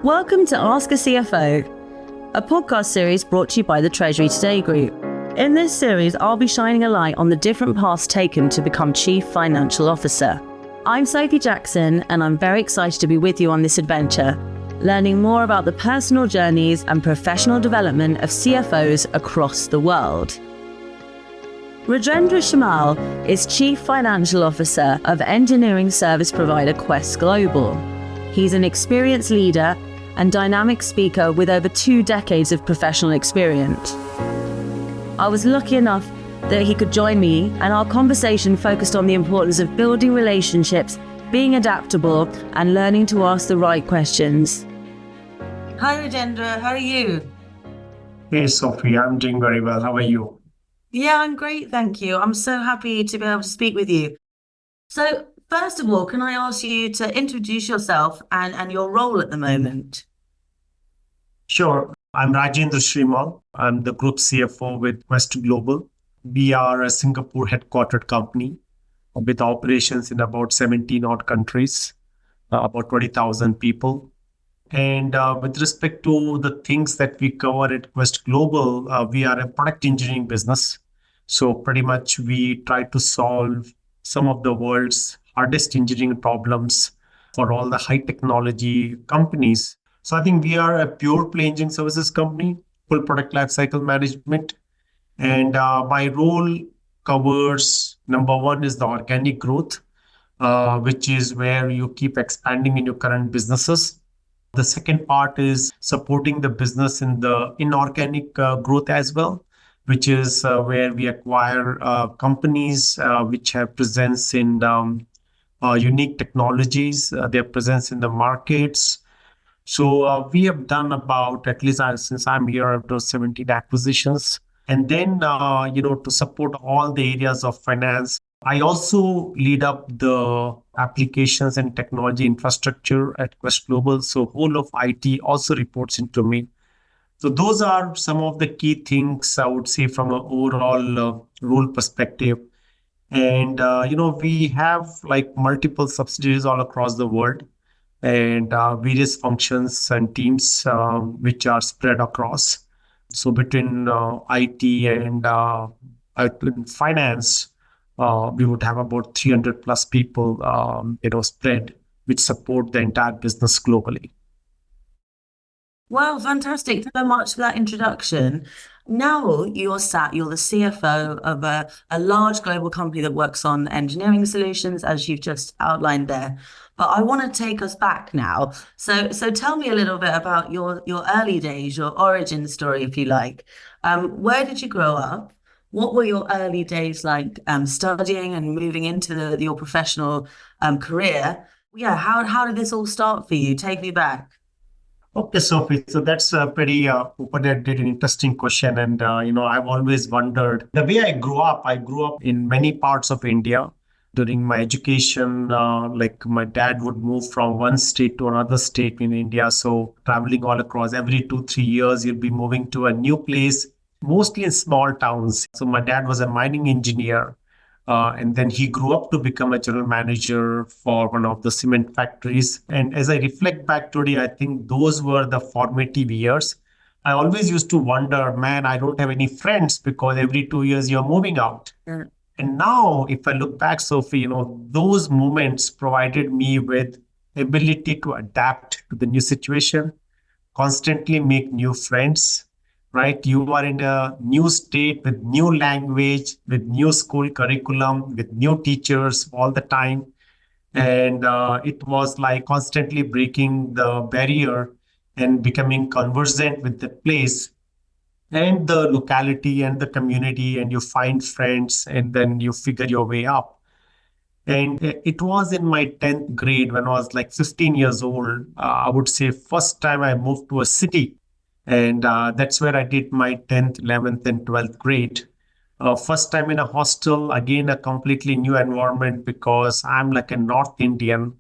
Welcome to Ask a CFO, a podcast series brought to you by the Treasury Today Group. In this series, I'll be shining a light on the different paths taken to become Chief Financial Officer. I'm Sophie Jackson, and I'm very excited to be with you on this adventure, learning more about the personal journeys and professional development of CFOs across the world. Rajendra Shreemal is Chief Financial Officer of engineering service provider Quest Global. He's an experienced leader and dynamic speaker with over 2 decades of professional experience. I was lucky enough that he could join me, and our conversation focused on the importance of building relationships, being adaptable, and learning to ask the right questions. Hi Rajendra, how are you? Hey Sophie, I'm doing very well. How are you? Yeah, I'm great, thank you. I'm so happy to be able to speak with you. So, first of all, can I ask you to introduce yourself and your role at the moment? Sure. I'm Rajendra Shreemal. I'm the Group CFO with Quest Global. We are a Singapore headquartered company with operations in about 17 odd countries, about 20,000 people. And with respect to the things that we cover at Quest Global, we are a product engineering business. So pretty much we try to solve some of the world's hardest engineering problems for all the high technology companies. So I think we are a pure play engineering services company, full product lifecycle management. And my role covers, number one is the organic growth, which is where you keep expanding in your current businesses. The second part is supporting the business in the inorganic growth as well, which is where we acquire companies which have presence in unique technologies, their presence in the markets. So we have done about, at least since I'm here, I've done 17 acquisitions. And then, to support all the areas of finance, I also lead up the applications and technology infrastructure at Quest Global. So whole of IT also reports into me. So those are some of the key things I would say from an overall role perspective. And, we have like multiple subsidiaries all across the world and various functions and teams which are spread across. So between IT and finance, we would have about 300 plus people, spread, which support the entire business globally. Wow, fantastic. Thank you so much for that introduction. Now you're the CFO of a large global company that works on engineering solutions, as you've just outlined there. But I want to take us back now. So tell me a little bit about your early days, your origin story, if you like. Where did you grow up? What were your early days like studying and moving into your professional career? Yeah, how did this all start for you? Take me back. Okay, Sophie. So that's a pretty open-ended and interesting question. And, I've always wondered the way I grew up in many parts of India. During my education, like my dad would move from one state to another state in India. So traveling all across every 2-3 years, you'll be moving to a new place, mostly in small towns. So my dad was a mining engineer. And then he grew up to become a general manager for one of the cement factories. And as I reflect back today, I think those were the formative years. I always used to wonder, man, I don't have any friends because every 2 years you're moving out. Yeah. And now if I look back, Sophie, those moments provided me with ability to adapt to the new situation, constantly make new friends. Right? You are in a new state with new language, with new school curriculum, with new teachers all the time. And it was like constantly breaking the barrier and becoming conversant with the place and the locality and the community. And you find friends and then you figure your way up. And it was in my 10th grade when I was like 15 years old. I would say first time I moved to a city. And that's where I did my 10th, 11th, and 12th grade. First time in a hostel, again, a completely new environment because I'm like a North Indian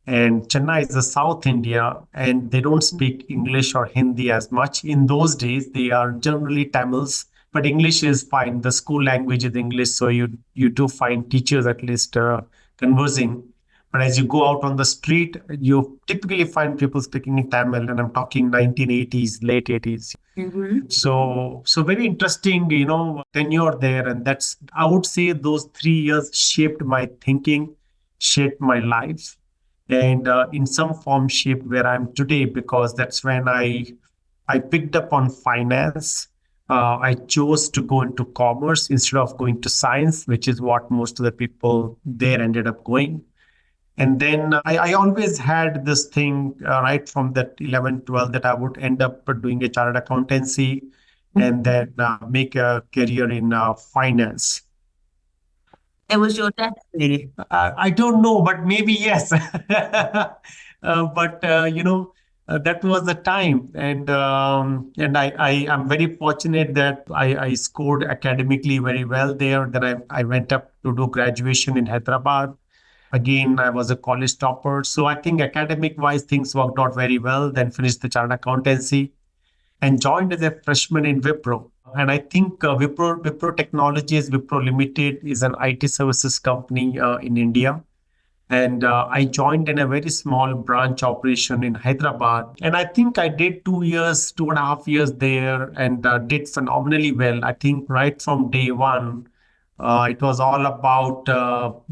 and Chennai is a South India and they don't speak English or Hindi as much. In those days, they are generally Tamils, but English is fine. The school language is English. So you do find teachers at least conversing. But as you go out on the street, you typically find people speaking in Tamil, and I'm talking 1980s, late 80s. So very interesting, tenure there. And that's, I would say those 3 years shaped my thinking, shaped my life, and in some form shaped where I'm today, because that's when I picked up on finance. I chose to go into commerce instead of going to science, which is what most of the people there ended up going. And then I always had this thing right from that 11, 12, that I would end up doing a chartered accountancy and then make a career in finance. It was your destiny. I don't know, but maybe yes. But that was the time, and I am very fortunate that I scored academically very well there. Then I went up to do graduation in Hyderabad. Again, I was a college topper, so I think academic wise things worked out very well. Then finished the chartered accountancy and joined as a freshman in Wipro. And I think Wipro Technologies, Wipro Limited, is an IT services company in India. And I joined in a very small branch operation in Hyderabad. And I think I did 2 years, 2.5 years there, and did phenomenally well. I think right from day one, it was all about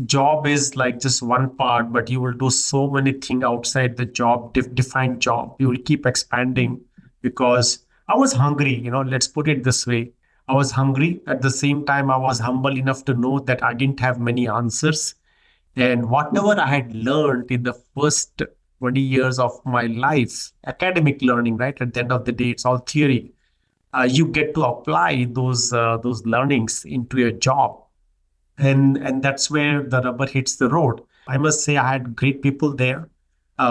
job is like just one part, but you will do so many things outside the job, defined job. You will keep expanding because I was hungry, let's put it this way. I was hungry. At the same time, I was humble enough to know that I didn't have many answers. And whatever I had learned in the first 20 years of my life, academic learning, right? At the end of the day, it's all theory. You get to apply those learnings into your job, and that's where the rubber hits the road. I must say I had great people there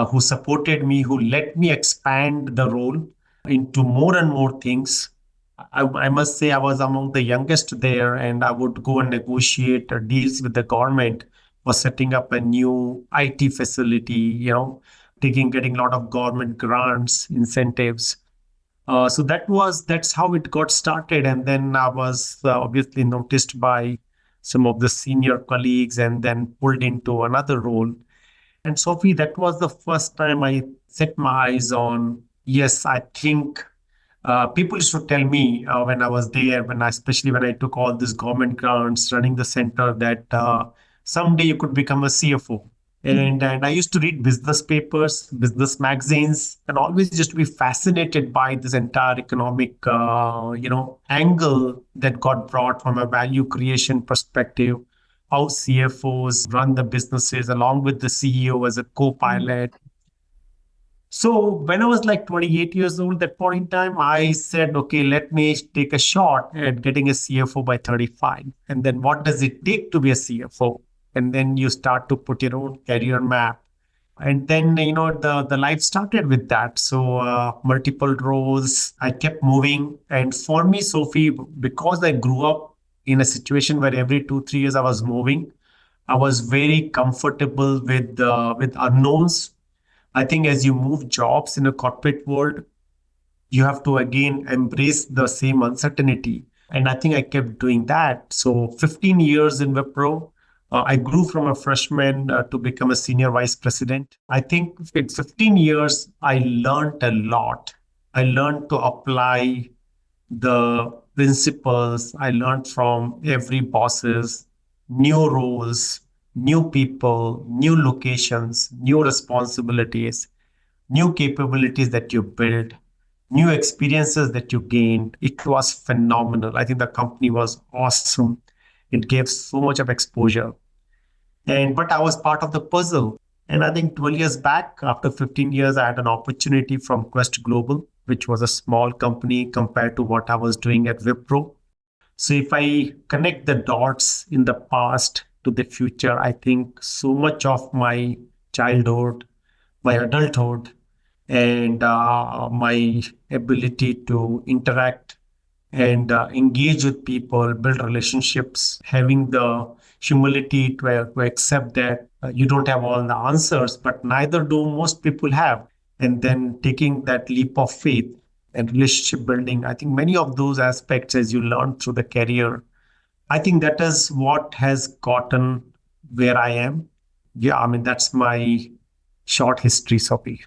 who supported me, who let me expand the role into more and more things. I must say I was among the youngest there, and I would go and negotiate deals with the government for setting up a new IT facility, getting a lot of government grants, incentives. So that's how it got started. And then I was obviously noticed by some of the senior colleagues and then pulled into another role. And Sophie, that was the first time I set my eyes on, yes, I think people used to tell me when I was there, especially when I took all these government grants running the center, that someday you could become a CFO. And I used to read business papers, business magazines, and always just be fascinated by this entire economic, angle that got brought from a value creation perspective, how CFOs run the businesses along with the CEO as a co-pilot. So when I was like 28 years old, that point in time, I said, okay, let me take a shot at getting a CFO by 35. And then what does it take to be a CFO? And then you start to put your own career map. And then, the life started with that. So multiple roles, I kept moving. And for me, Sophie, because I grew up in a situation where every 2, 3 years I was moving, I was very comfortable with unknowns. I think as you move jobs in a corporate world, you have to again embrace the same uncertainty. And I think I kept doing that. So 15 years in Wipro, I grew from a freshman to become a senior vice president. I think in 15 years, I learned a lot. I learned to apply the principles I learned from every bosses, new roles, new people, new locations, new responsibilities, new capabilities that you build, new experiences that you gained. It was phenomenal. I think the company was awesome. It gave so much of exposure. But I was part of the puzzle. And I think 12 years back, after 15 years, I had an opportunity from Quest Global, which was a small company compared to what I was doing at Wipro. So if I connect the dots in the past to the future, I think so much of my childhood, my adulthood, and my ability to interact and engage with people, build relationships, having the humility to accept that you don't have all the answers, but neither do most people have. And then taking that leap of faith and relationship building, I think many of those aspects, as you learn through the career, I think that is what has gotten where I am. Yeah, I mean, that's my short history, Sophie.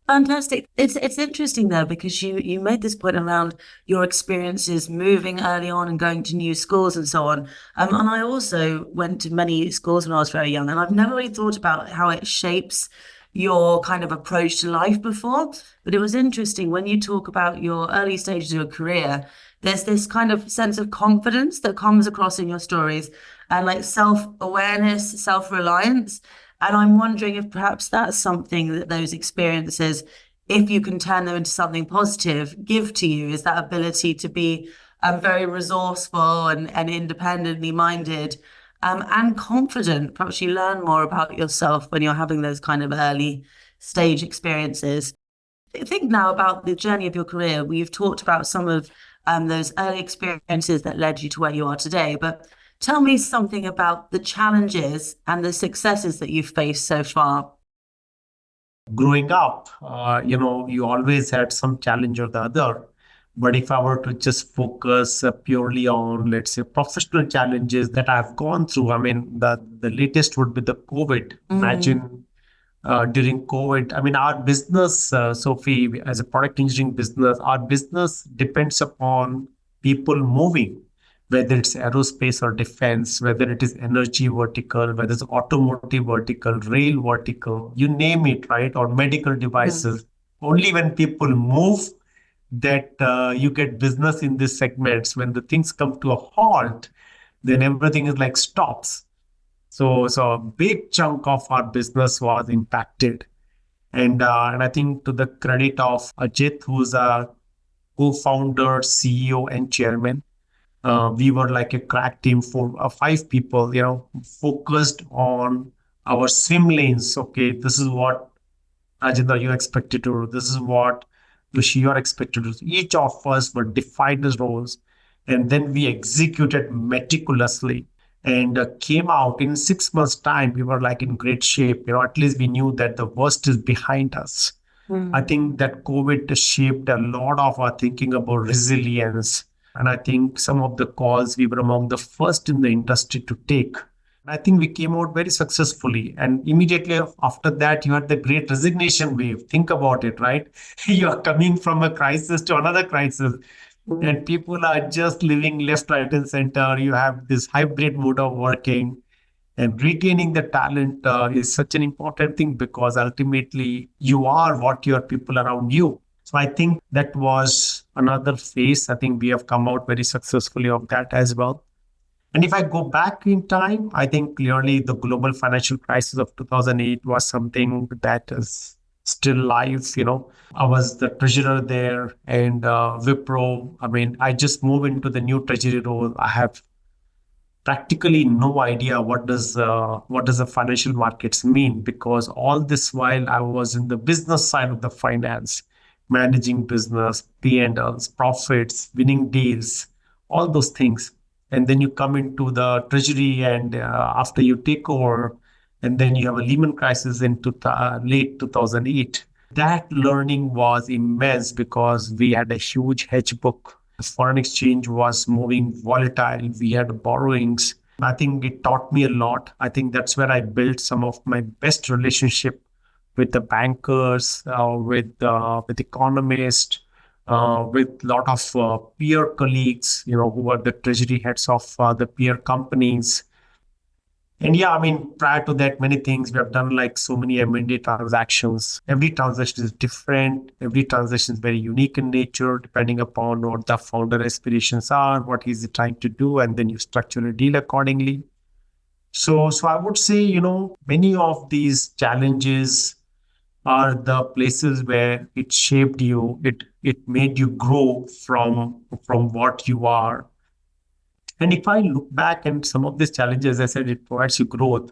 Fantastic. It's interesting though, because you made this point around your experiences moving early on and going to new schools and so on. And I also went to many schools when I was very young, and I've never really thought about how it shapes your kind of approach to life before. But it was interesting when you talk about your early stages of your career, there's this kind of sense of confidence that comes across in your stories and like self-awareness, self-reliance. And I'm wondering if perhaps that's something that those experiences, if you can turn them into something positive, give to you, is that ability to be very resourceful and independently minded and confident. Perhaps you learn more about yourself when you're having those kind of early stage experiences. Think now about the journey of your career. We've talked about some of those early experiences that led you to where you are today, but tell me something about the challenges and the successes that you've faced so far. Growing up, you always had some challenge or the other. But if I were to just focus purely on, let's say, professional challenges that I've gone through, I mean, the latest would be the COVID. Imagine during COVID, I mean, our business, Sophie, as a product engineering business, our business depends upon people moving, whether it's aerospace or defense, whether it is energy vertical, whether it's automotive vertical, rail vertical, you name it, right? Or medical devices. Only when people move that you get business in these segments. When the things come to a halt, then everything is like stops. So a big chunk of our business was impacted. And I think to the credit of Ajit, who's a co-founder, CEO, and chairman, we were like a crack team for five people, focused on our swim lanes. Okay, this is what Rajendra you expected to do. This is what Rishi you are expected to do. Each of us were defined as roles, and then we executed meticulously and came out in 6 months' time. We were like in great shape. At least we knew that the worst is behind us. I think that COVID shaped a lot of our thinking about resilience. And I think some of the calls we were among the first in the industry to take. I think we came out very successfully. And immediately after that, you had the great resignation wave. Think about it, right? You're coming from a crisis to another crisis. And people are just living left, right, and center. You have this hybrid mode of working. And retaining the talent is such an important thing because ultimately you are what your people around you. So I think that was another phase. I think we have come out very successfully of that as well. And if I go back in time, I think clearly the global financial crisis of 2008 was something that is still live. I was the treasurer there and Wipro. I mean, I just moved into the new treasury role. I have practically no idea what does the financial markets mean, because all this while I was in the business side of the finance, managing business, P&Ls, profits, winning deals, all those things. And then you come into the treasury, and after you take over, and then you have a Lehman crisis in late 2008. That learning was immense because we had a huge hedge book. Foreign exchange was moving volatile. We had borrowings. I think it taught me a lot. I think that's where I built some of my best relationship with the bankers, with economists, with a lot of peer colleagues, who were the treasury heads of the peer companies. And yeah, I mean, prior to that, many things we have done, like so many M&A transactions. Every transaction is different. Every transaction is very unique in nature, depending upon what the founder aspirations are, what he's trying to do, and then you structure a deal accordingly. So I would say, many of these challenges are the places where it shaped you. It made you grow from what you are. And if I look back and some of these challenges, I said it provides you growth.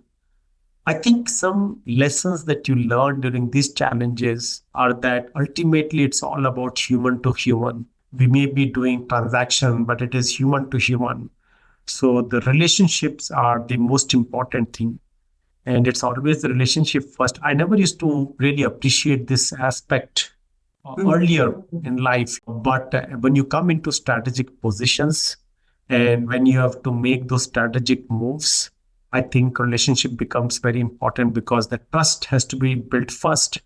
I think some lessons that you learn during these challenges are that ultimately it's all about human to human. We may be doing transaction, but it is human to human. So the relationships are the most important thing. And it's always the relationship first. I never used to really appreciate this aspect earlier in life. But when you come into strategic positions and when you have to make those strategic moves, I think relationship becomes very important because the trust has to be built first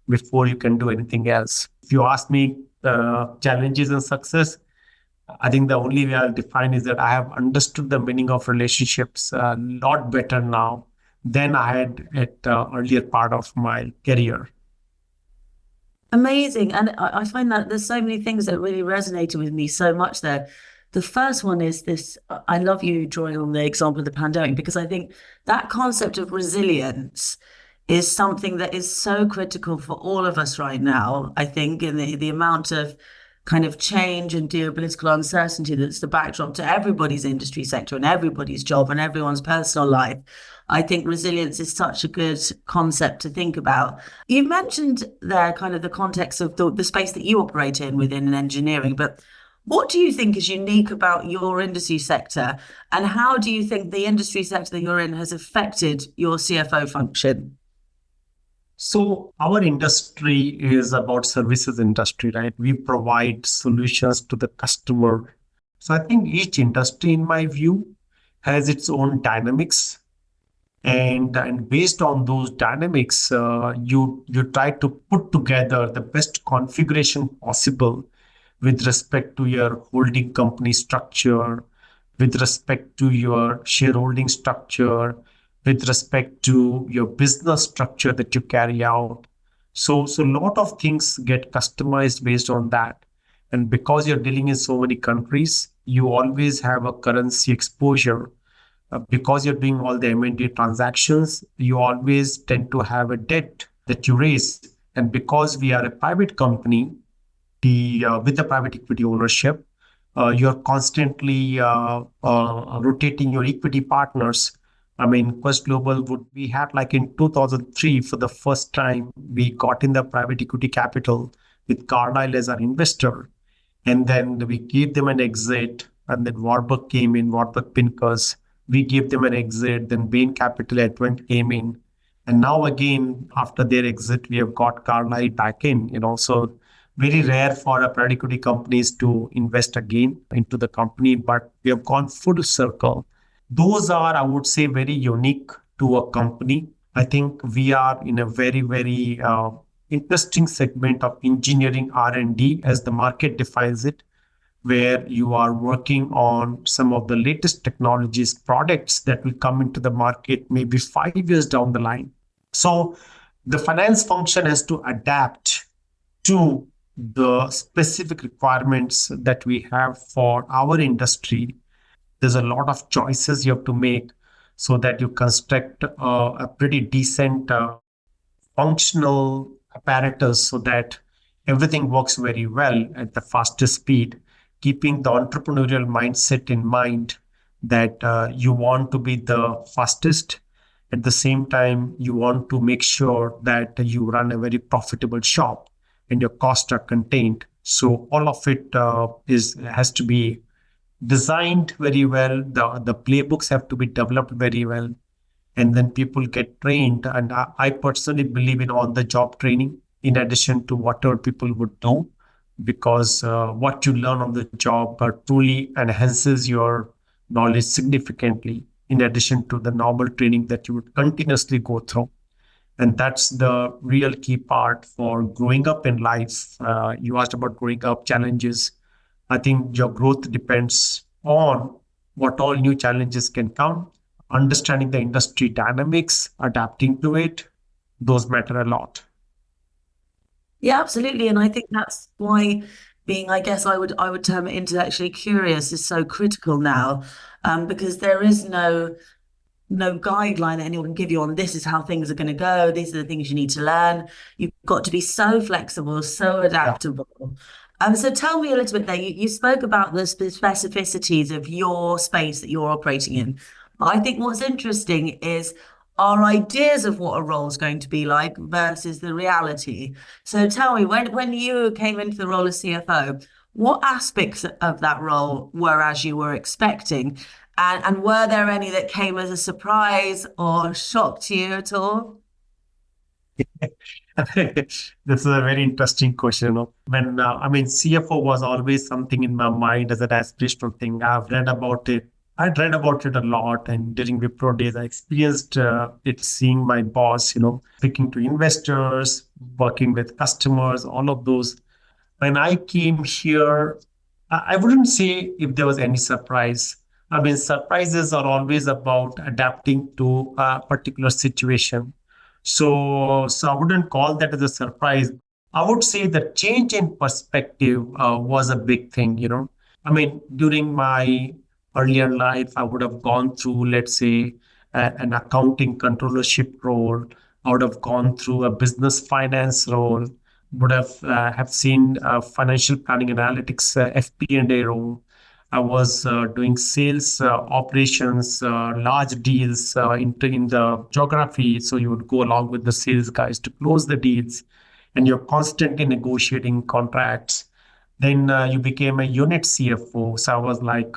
before you can do anything else. If you ask me challenges and success, I think the only way I'll define is that I have understood the meaning of relationships a lot better now than I had at earlier part of my career. Amazing. And I find that there's so many things that really resonated with me so much there. The first one is this, I love you drawing on the example of the pandemic, because I think that concept of resilience is something that is so critical for all of us right now. I think in the amount of kind of change and geopolitical uncertainty that's the backdrop to everybody's industry sector and everybody's job and everyone's personal life. I think resilience is such a good concept to think about. You mentioned there kind of the context of the space that you operate in within engineering, but what do you think is unique about your industry sector, and how do you think the industry sector that you're in has affected your CFO function? So our industry is about services industry, right? We provide solutions to the customer. So I think each industry, in my view, has its own dynamics, and based on those dynamics, you try to put together the best configuration possible with respect to your holding company structure, with respect to your shareholding structure, with respect to your business structure that you carry out. So a lot of things get customized based on that. And because you're dealing in so many countries, you always have a currency exposure. Because you're doing all the M&A transactions, you always tend to have a debt that you raise. And because we are a private company, with the private equity ownership, you're constantly rotating your equity partners. I mean, Quest Global we had like in 2003, for the first time, we got in the private equity capital with Carlyle as our investor. And then we gave them an exit. And then Warburg came in, Warburg Pincus. We gave them an exit. Then Bain Capital Advent came in. And now again, after their exit, we have got Carlyle back in. So very rare for a private equity companies to invest again into the company, but we have gone full circle. Those are, I would say, very unique to a company. I think we are in a very, very interesting segment of engineering R&D, as the market defines it, where you are working on some of the latest technologies, products that will come into the market maybe 5 years down the line. So the finance function has to adapt to the specific requirements that we have for our industry. There's a lot of choices you have to make so that you construct a pretty decent functional apparatus so that everything works very well at the fastest speed, keeping the entrepreneurial mindset in mind that you want to be the fastest. At the same time, you want to make sure that you run a very profitable shop and your costs are contained. So all of it has to be designed very well. The playbooks have to be developed very well. And then people get trained. And I personally believe in on-the-job training in addition to whatever people would do, because what you learn on the job truly enhances your knowledge significantly, in addition to the normal training that you would continuously go through. And that's the real key part for growing up in life. You asked about growing up challenges. I think your growth depends on what all new challenges can come, understanding the industry dynamics, adapting to it. Those matter a lot. Yeah, absolutely. And I think that's why being, I guess I would term it intellectually curious, is so critical now, because there is no guideline that anyone can give you on this is how things are going to go. These are the things you need to learn. You've got to be so flexible, so adaptable. So tell me a little bit there. You spoke about the specificities of your space that you're operating in. But I think what's interesting is our ideas of what a role is going to be like versus the reality. So tell me, when you came into the role of CFO, what aspects of that role were as you were expecting? And were there any that came as a surprise or shock to you at all? This is a very interesting question. When I mean, CFO was always something in my mind as an aspirational thing. I've read about it. I'd read about it a lot, and during Wipro days, I experienced it, seeing my boss, speaking to investors, working with customers, all of those. When I came here, I wouldn't say if there was any surprise. I mean, surprises are always about adapting to a particular situation. So I wouldn't call that as a surprise. I would say the change in perspective was a big thing, I mean, during my earlier life, I would have gone through, let's say, an accounting controllership role. I would have gone through a business finance role. Would have seen financial planning analytics FP&A role. I was doing sales operations, large deals in the geography. So you would go along with the sales guys to close the deals, and you're constantly negotiating contracts. Then you became a unit CFO. So I was like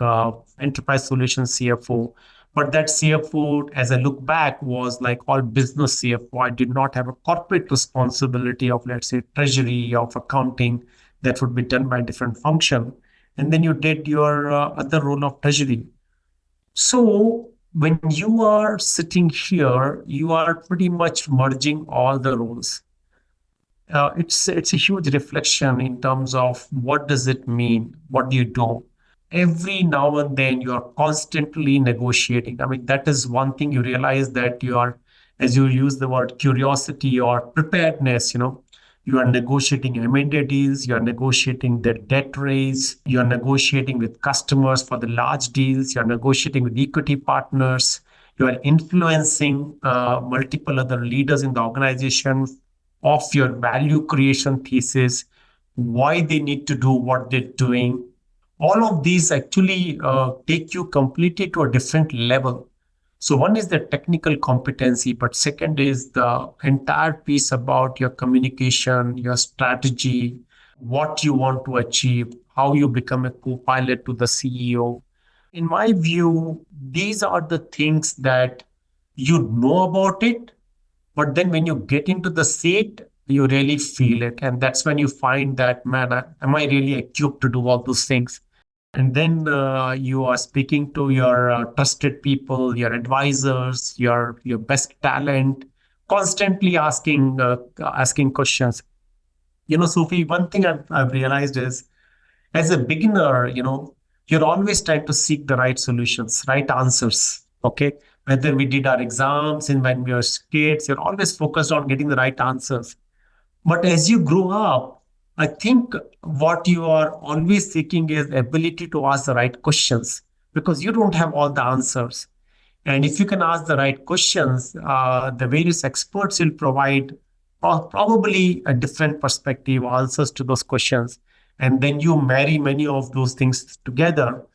enterprise solutions CFO. But that CFO, as I look back, was like all business CFO. I did not have a corporate responsibility of, let's say, treasury, of accounting that would be done by a different function. And then you did your other role of treasury. So when you are sitting here, you are pretty much merging all the roles. It's a huge reflection in terms of what does it mean? What do you do? Every now and then you are constantly negotiating. I mean, that is one thing you realize, that you are, as you use the word curiosity or preparedness, you are negotiating M&A deals, you are negotiating the debt raise, you are negotiating with customers for the large deals, you are negotiating with equity partners, you are influencing multiple other leaders in the organization of your value creation thesis, why they need to do what they're doing. All of these actually take you completely to a different level. So one is the technical competency, but second is the entire piece about your communication, your strategy, what you want to achieve, how you become a co-pilot to the CEO. In my view, these are the things that you know about it, but then when you get into the seat, you really feel it. And that's when you find that, man, am I really equipped to do all those things? And then you are speaking to your trusted people, your advisors, your best talent, constantly asking questions. Sophie, one thing I've realized is, as a beginner, you're always trying to seek the right solutions, right answers. Okay. Whether we did our exams and when we were kids, you're always focused on getting the right answers. But as you grow up, I think what you are always seeking is the ability to ask the right questions, because you don't have all the answers. And if you can ask the right questions, the various experts will provide probably a different perspective, answers to those questions. And then you marry many of those things together,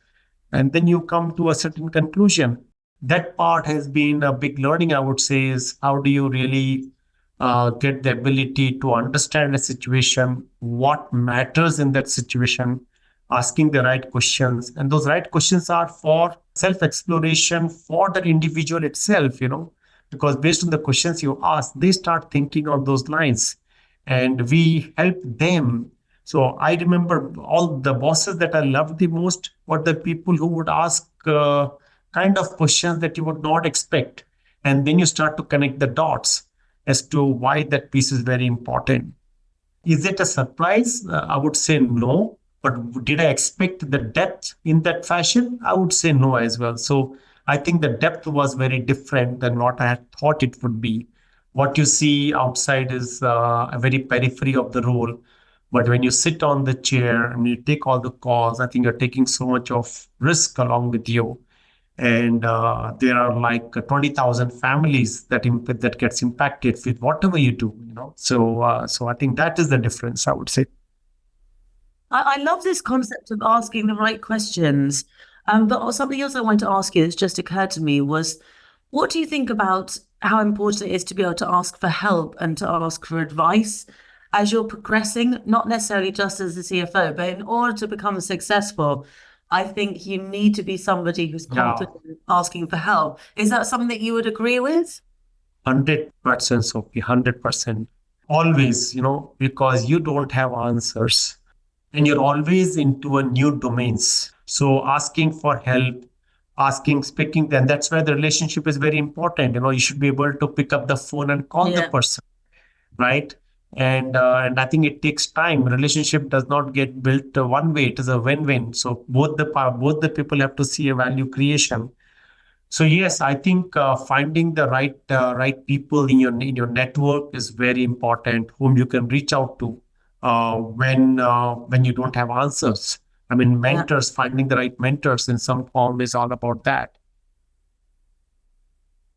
and then you come to a certain conclusion. That part has been a big learning, I would say, is how do you really get the ability to understand a situation, what matters in that situation, asking the right questions. And those right questions are for self exploration for the individual itself, because based on the questions you ask, they start thinking on those lines, and we help them. So I remember all the bosses that I loved the most were the people who would ask kind of questions that you would not expect. And then you start to connect the dots as to why that piece is very important. Is it a surprise? I would say no. But did I expect the depth in that fashion? I would say no as well. So I think the depth was very different than what I had thought it would be. What you see outside is a very periphery of the role. But when you sit on the chair and you take all the calls, I think you're taking so much of risk along with you. And there are like 20,000 families that gets impacted with whatever you do. So I think that is the difference, I would say. I love this concept of asking the right questions. But something else I wanted to ask you that's just occurred to me was, what do you think about how important it is to be able to ask for help and to ask for advice as you're progressing, not necessarily just as a CFO, but in order to become successful? I think you need to be somebody who's confident asking for help. Is that something that you would agree with? 100%, Sophie, 100%. Always, because you don't have answers and you're always into a new domains. So asking for help asking, speaking, then that's where the relationship is very important. You should be able to pick up the phone and call the person, right? And I think it takes time. Relationship does not get built one way. It is a win-win. So both the people have to see a value creation. So yes, I think finding the right people in your network is very important, whom you can reach out to when you don't have answers. I mean, mentors, finding the right mentors in some form is all about that.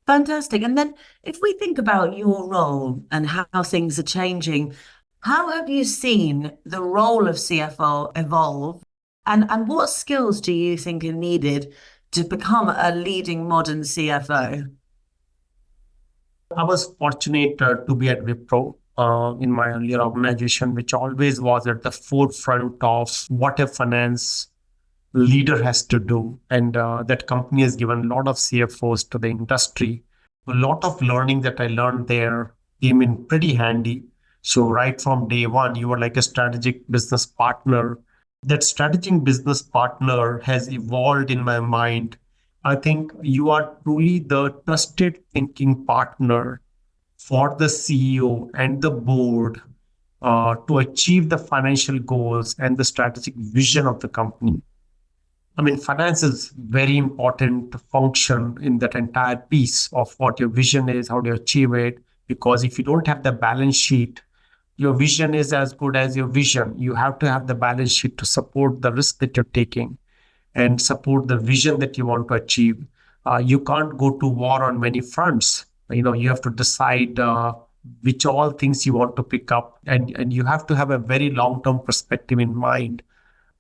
Fantastic. And then if we think about your role and how things are changing, how have you seen the role of CFO evolve? And what skills do you think are needed to become a leading modern CFO? I was fortunate to be at Wipro in my earlier organization, which always was at the forefront of what a finance leader has to do. And that company has given a lot of CFOs to the industry. A lot of learning that I learned there came in pretty handy. So right from day one, you were like a strategic business partner. That strategic business partner has evolved in my mind. I think you are truly the trusted thinking partner for the CEO and the board to achieve the financial goals and the strategic vision of the company. I mean, finance is very important function in that entire piece of what your vision is, how do you achieve it. Because if you don't have the balance sheet, your vision is as good as your vision. You have to have the balance sheet to support the risk that you're taking and support the vision that you want to achieve. You can't go to war on many fronts. You have to decide which all things you want to pick up, and you have to have a very long-term perspective in mind.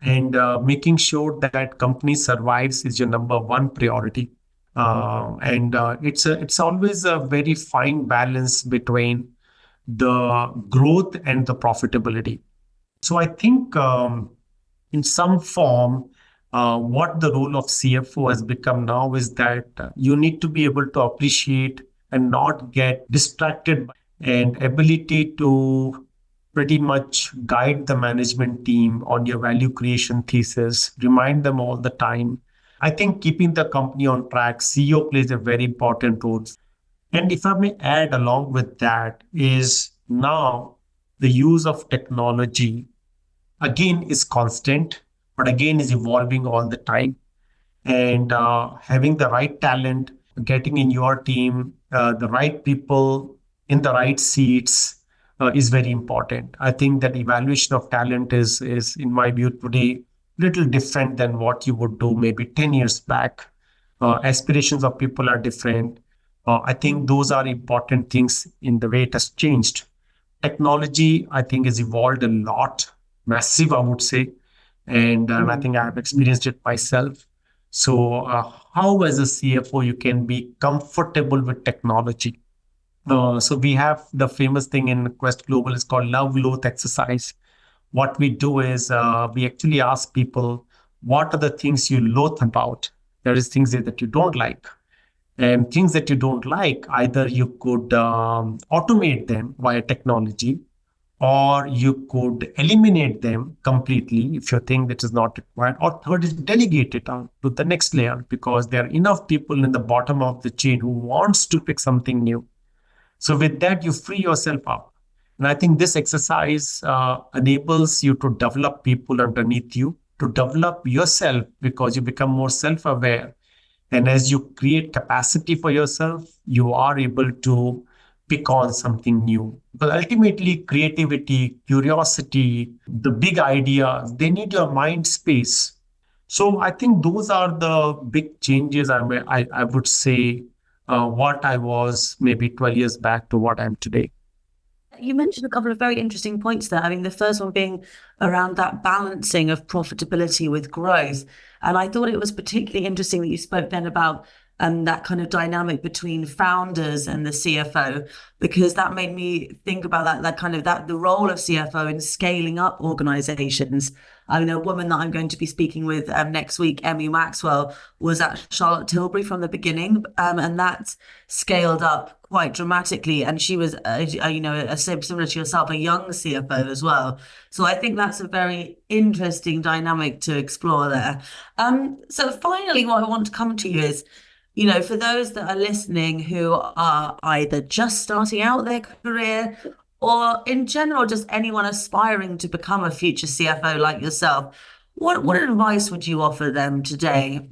And making sure that company survives is your number one priority. And it's always a very fine balance between the growth and the profitability. So I think in some form, what the role of CFO has become now is that you need to be able to appreciate and not get distracted, and ability to pretty much guide the management team on your value creation thesis, remind them all the time. I think keeping the company on track, CEO plays a very important role. And if I may add along with that, is now the use of technology again is constant, but again is evolving all the time. And having the right talent, getting in your team, the right people in the right seats is very important. I think that evaluation of talent is in my view today little different than what you would do maybe 10 years back. Aspirations of people are different. I think those are important things in the way it has changed. Technology, I think, has evolved a lot, massive, I would say. And I think I have experienced it myself. So, how as a CFO you can be comfortable with technology? So we have the famous thing in Quest Global is called love loath exercise. What we do is we actually ask people, what are the things you loathe about? There is things that you don't like. And things that you don't like, either you could automate them via technology, or you could eliminate them completely if you think that is not required, or third is delegate it out to the next layer, because there are enough people in the bottom of the chain who wants to pick something new. So with that, you free yourself up. And I think this exercise enables you to develop people underneath you, to develop yourself, because you become more self-aware. And as you create capacity for yourself, you are able to pick on something new. But ultimately, creativity, curiosity, the big ideas, they need your mind space. So I think those are the big changes I would say what I was maybe 12 years back to what I'm today. You mentioned a couple of very interesting points there. I mean, the first one being around that balancing of profitability with growth. And I thought it was particularly interesting that you spoke then about that kind of dynamic between founders and the CFO, because that made me think about the role of CFO in scaling up organizations. I mean, a woman that I'm going to be speaking with next week, Emmy Maxwell, was at Charlotte Tilbury from the beginning, and that scaled up quite dramatically. And she was, similar to yourself, a young CFO as well. So I think that's a very interesting dynamic to explore there. So finally, what I want to come to you is, for those that are listening who are either just starting out their career or in general, just anyone aspiring to become a future CFO like yourself, what advice would you offer them today?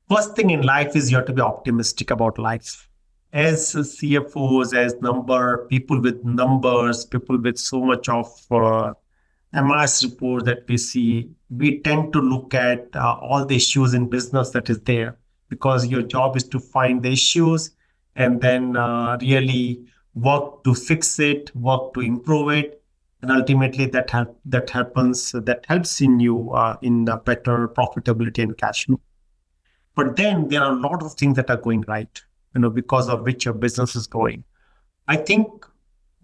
First thing in life is you have to be optimistic about life. As CFOs, as people with numbers, people with so much of MIS report that we see, we tend to look at all the issues in business that is there, because your job is to find the issues and then really work to fix it, work to improve it, and ultimately that helps in you in better profitability and cash flow. But then there are a lot of things that are going right, because of which your business is going. I think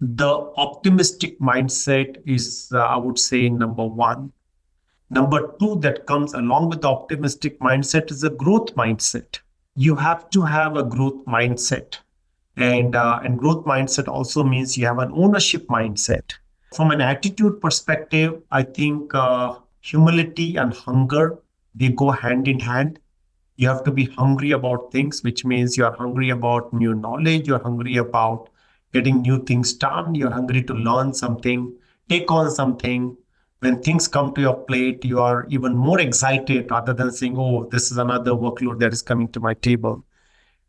the optimistic mindset is, I would say, number one. Number two, that comes along with the optimistic mindset is a growth mindset. You have to have a growth mindset. And growth mindset also means you have an ownership mindset. From an attitude perspective, I think humility and hunger, they go hand in hand. You have to be hungry about things, which means you are hungry about new knowledge, you're hungry about getting new things done, you're hungry to learn something, take on something. When things come to your plate, you are even more excited rather than saying, oh, this is another workload that is coming to my table.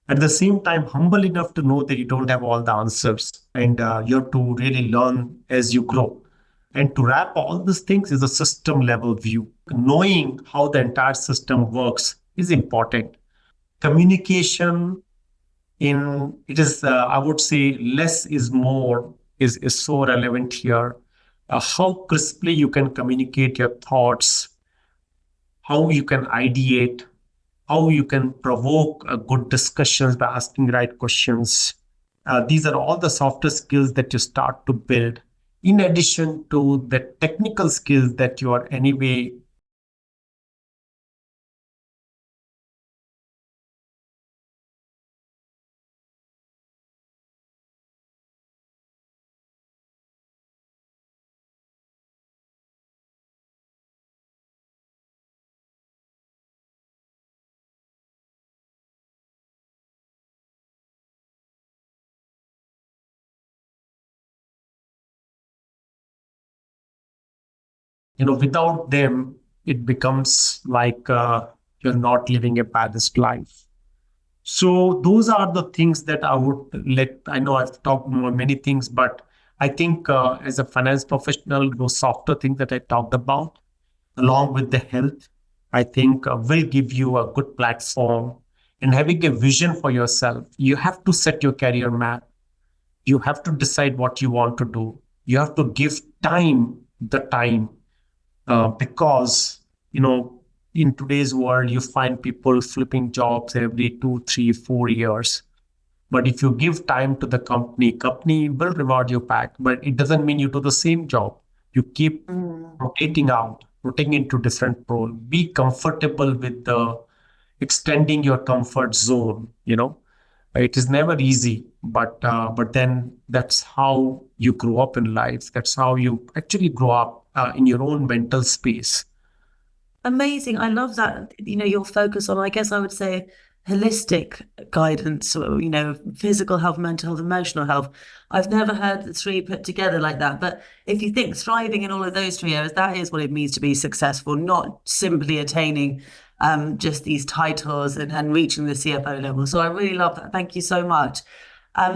At the same time, humble enough to know that you don't have all the answers, and you have to really learn as you grow. And to wrap all these things is a system level view. Knowing how the entire system works is important. Communication I would say less is more is so relevant here. How crisply you can communicate your thoughts, how you can ideate, how you can provoke good discussions by asking right questions. These are all the softer skills that you start to build, in addition to the technical skills that you are anyway. Without them, it becomes like you're not living a balanced life. So those are the things that I know I've talked more many things, but I think as a finance professional, those softer things that I talked about, along with the health, I think will give you a good platform. And having a vision for yourself, you have to set your career map. You have to decide what you want to do. You have to give the time, because in today's world you find people flipping jobs every 2, 3, 4 years. But if you give time to the company will reward you back, but it doesn't mean you do the same job. You keep rotating into different role. Be comfortable with the extending your comfort zone. It is never easy, but then that's how you grow up in life. That's how you actually grow up in your own mental space. Amazing. I love that, your focus on, I guess I would say, holistic guidance, physical health, mental health, emotional health. I've never heard the three put together like that. But if you think thriving in all of those 3 areas, that is what it means to be successful, not simply attaining just these titles and reaching the CFO level. So I really love that. Thank you so much.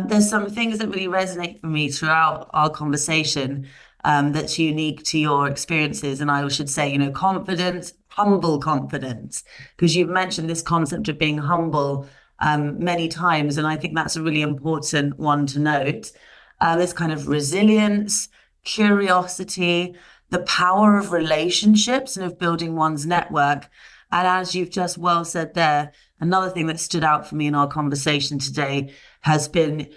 There's some things that really resonate for me throughout our conversation that's unique to your experiences. And I should say, confidence, humble confidence, because you've mentioned this concept of being humble many times. And I think that's a really important one to note. This kind of resilience, curiosity, the power of relationships and of building one's network. And as you've just well said there, another thing that stood out for me in our conversation today has been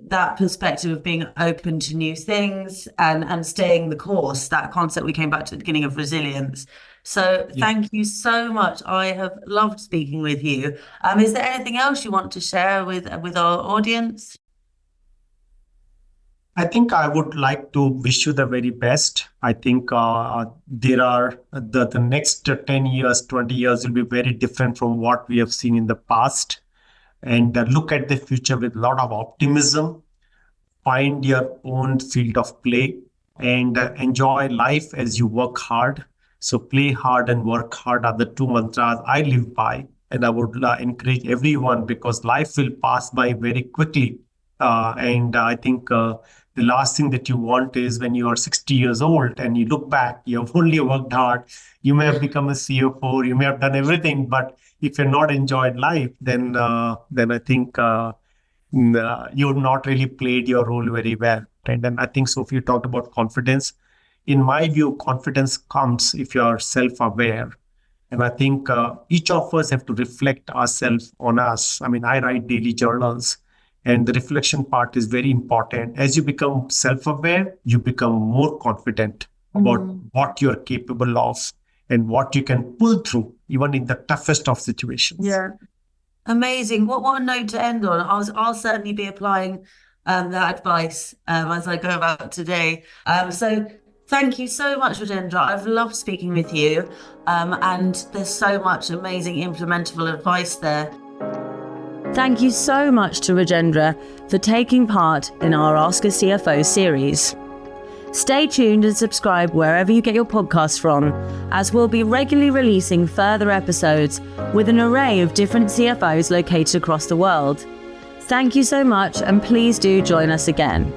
that perspective of being open to new things and staying the course, that concept we came back to at the beginning of resilience. So thank you so much. I have loved speaking with you. Is there anything else you want to share with our audience? I think I would like to wish you the very best. I think there are the next 10 years, 20 years will be very different from what we have seen in the past. And look at the future with a lot of optimism. Find your own field of play and enjoy life as you work hard. So play hard and work hard are the two mantras I live by. And I would encourage everyone, because life will pass by very quickly. And I think the last thing that you want is when you are 60 years old and you look back, you have only worked hard. You may have become a CFO, you may have done everything, but if you're not enjoyed life, then I think you've not really played your role very well. And then I think, Sophie, you talked about confidence. In my view, confidence comes if you are self-aware. And I think each of us have to reflect ourselves on us. I mean, I write daily journals. And the reflection part is very important. As you become self-aware, you become more confident about what you're capable of and what you can pull through, even in the toughest of situations. Yeah. Amazing. What a note to end on. I'll certainly be applying that advice as I go about today. So thank you so much, Rajendra. I've loved speaking with you. And there's so much amazing implementable advice there. Thank you so much to Rajendra for taking part in our Ask a CFO series. Stay tuned and subscribe wherever you get your podcasts from, as we'll be regularly releasing further episodes with an array of different CFOs located across the world. Thank you so much, and please do join us again.